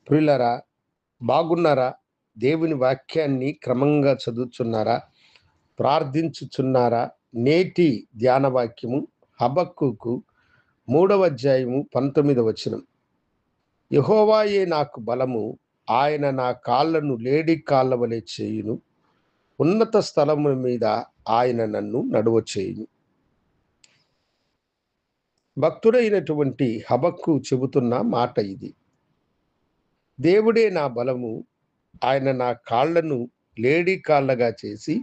ప్రియులారా, బాగున్నారా? దేవుని వాక్యాన్ని క్రమంగా చదువుచున్నారా? ప్రార్థించుచున్నారా? నేటి ధ్యాన వాక్యము హబక్కూకు 3వ అధ్యాయము 19వ వచనం. యెహోవాయే నాకు బలము, ఆయన నా కాళ్ళను లేడి కాళ్ళ వలె చేయును, ఉన్నత స్థలముల మీద ఆయన నన్ను నడువచేయును. భక్తుడైనటువంటి హబక్కూ చెబుతున్న మాట ఇది. దేవుడే నా బలము, ఆయన నా కాళ్ళను లేడి కాళ్ళగా చేసి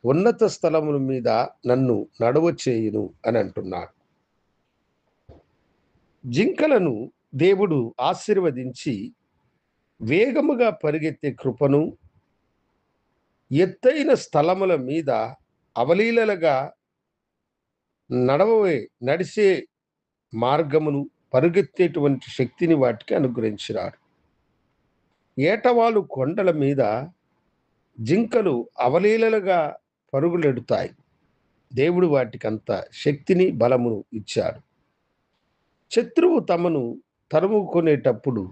ఉన్నత స్థలముల మీద నన్ను నడవచేయును అని అంటున్నాడు. జింకలను దేవుడు ఆశీర్వదించి వేగముగా పరిగెత్తే కృపను, ఎత్తైన స్థలముల మీద అవలీలగా నడిసే మార్గమును, పరుగెత్తేటువంటి శక్తిని వాటికి అనుగ్రహించినాడు. ఏటవాలు కొండల మీద జింకలు అవలీలగా పరుగులెడుతాయి. దేవుడు వాటికంత శక్తిని, బలమును ఇచ్చాడు. శత్రువు తమను తరుముకునేటప్పుడు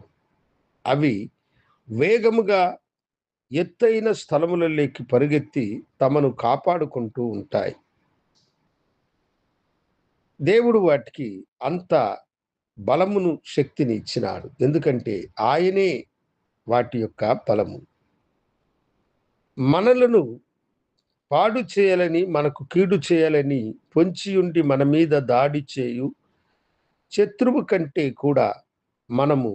అవి వేగముగా ఎత్తైన స్థలములలోకి పరుగెత్తి తమను కాపాడుకుంటూ ఉంటాయి. దేవుడు వాటికి అంత బలమును, శక్తిని ఇచ్చినాడు. ఎందుకంటే ఆయనే వాటి యొక్క బలము. మనలను పాడు చేయాలని, మనకు కీడు చేయాలని పొంచి ఉండి మన మీద దాడి చేయు శత్రువు కంటే కూడా మనము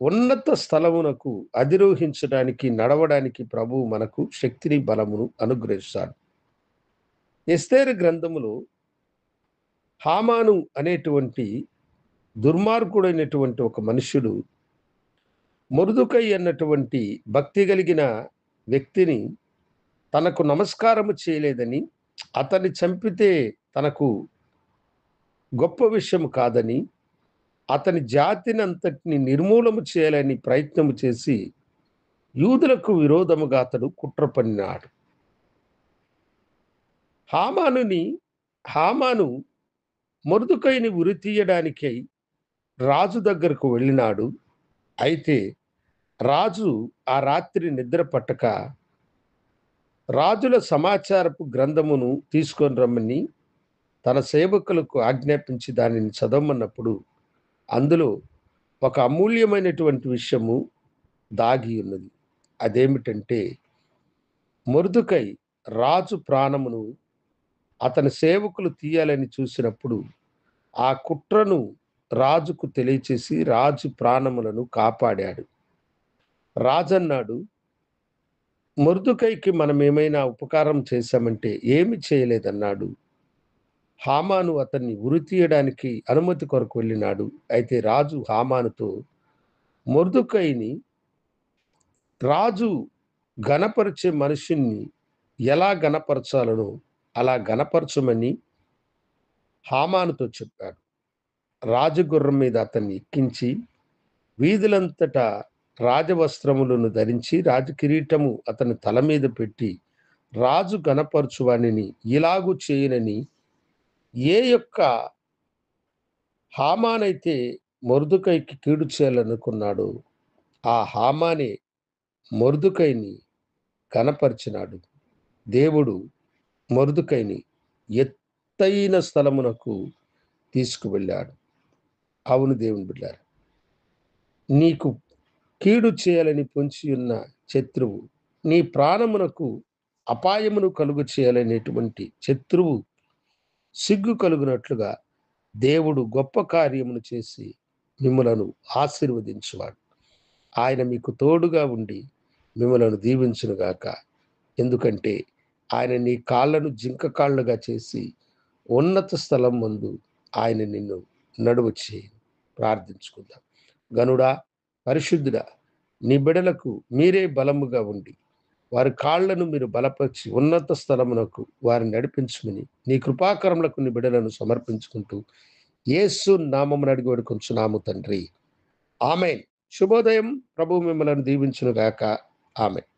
ఉన్నత స్థలమునకు అధిరోహించడానికి, నడవడానికి ప్రభువు మనకు శక్తిని, బలమును అనుగ్రహిస్తాడు. ఎస్తేరు గ్రంథములో హామాను అనేటువంటి దుర్మార్గుడైనటువంటి ఒక మనుష్యుడు మొర్దెకై అన్నటువంటి భక్తి కలిగిన వ్యక్తిని తనకు నమస్కారము చేయలేదని, అతన్ని చంపితే తనకు గొప్ప విషయం కాదని, అతని జాతిని అంతటిని నిర్మూలము చేయాలని ప్రయత్నము చేసి యూదులకు విరోధముగా అతడు కుట్ర పన్నాడు. హామాను మొర్దెకైని ఉరి తీయడానికై రాజు దగ్గరకు వెళ్ళినాడు. అయితే రాజు ఆ రాత్రి నిద్ర పట్టక రాజుల సమాచారపు గ్రంథమును తీసుకొని రమ్మని తన సేవకులకు ఆజ్ఞాపించి దానిని చదవమన్నప్పుడు అందులో ఒక అమూల్యమైనటువంటి విషయము దాగి ఉన్నది. అదేమిటంటే, మొర్దెకై రాజు ప్రాణమును అతని సేవకులు తీయాలని చూసినప్పుడు ఆ కుట్రను రాజుకు తెలియచేసి రాజు ప్రాణములను కాపాడాడు. రాజన్నాడు, మొర్దెకైకి మనం ఏమైనా ఉపకారం చేశామంటే ఏమి చేయలేదన్నాడు. హామాను అతన్ని ఉరి తీయడానికి అనుమతి కొరకు వెళ్ళినాడు. అయితే రాజు హామానుతో, మొర్దెకైని రాజు ఘనపరిచే మనుషుణ్ణి ఎలా ఘనపరచాలనో అలా ఘనపరచమని హామానుతో చెప్పాడు. రాజగుర్రం మీద అతన్ని ఎక్కించి వీధులంతటా రాజవస్త్రములను ధరించి రాజకిరీటము అతని తల మీద పెట్టి రాజు ఘనపరచువానిని ఇలాగు చేయనని ఏ యొక్క హామానైతే మొర్దెకైకి కీడు చేయాలనుకున్నాడో ఆ హామానే మొర్దెకైని ఘనపరిచినాడు. దేవుడు మొర్దెకైని ఎత్తైన స్థలమునకు తీసుకువెళ్ళాడు. అవును దేవుని బిడ్డలారా, నీకు కీడు చేయాలని పొంచి ఉన్న శత్రువు, నీ ప్రాణమునకు అపాయమును కలుగు చేయాలనేటువంటి శత్రువు సిగ్గు కలుగునట్లుగా దేవుడు గొప్ప కార్యమును చేసి మిమ్మలను ఆశీర్వదించువాడు. ఆయన మీకు తోడుగా ఉండి మిమ్మలను దీవించునుగాక. ఎందుకంటే ఆయన నీ కాళ్ళను జింక కాళ్ళుగా చేసి ఉన్నత స్థలం ముందు ఆయన నిన్ను నడువ చేయి. ప్రార్థించుకుందాం. గనుడా, పరిశుద్ధుడా, నీ బిడలకు మీరే బలముగా ఉండి వారి కాళ్లను మీరు బలపరిచి ఉన్నత స్థలమునకు వారిని నడిపించుమని నీ కృపాకరములకు నీ బిడలను సమర్పించుకుంటూ యేసు నామమున అడిగి వేడుకొంచున్నాము తండ్రి. ఆమేన్. శుభోదయం. ప్రభువు మిమ్మలను దీవించునుగాక. ఆమేన్.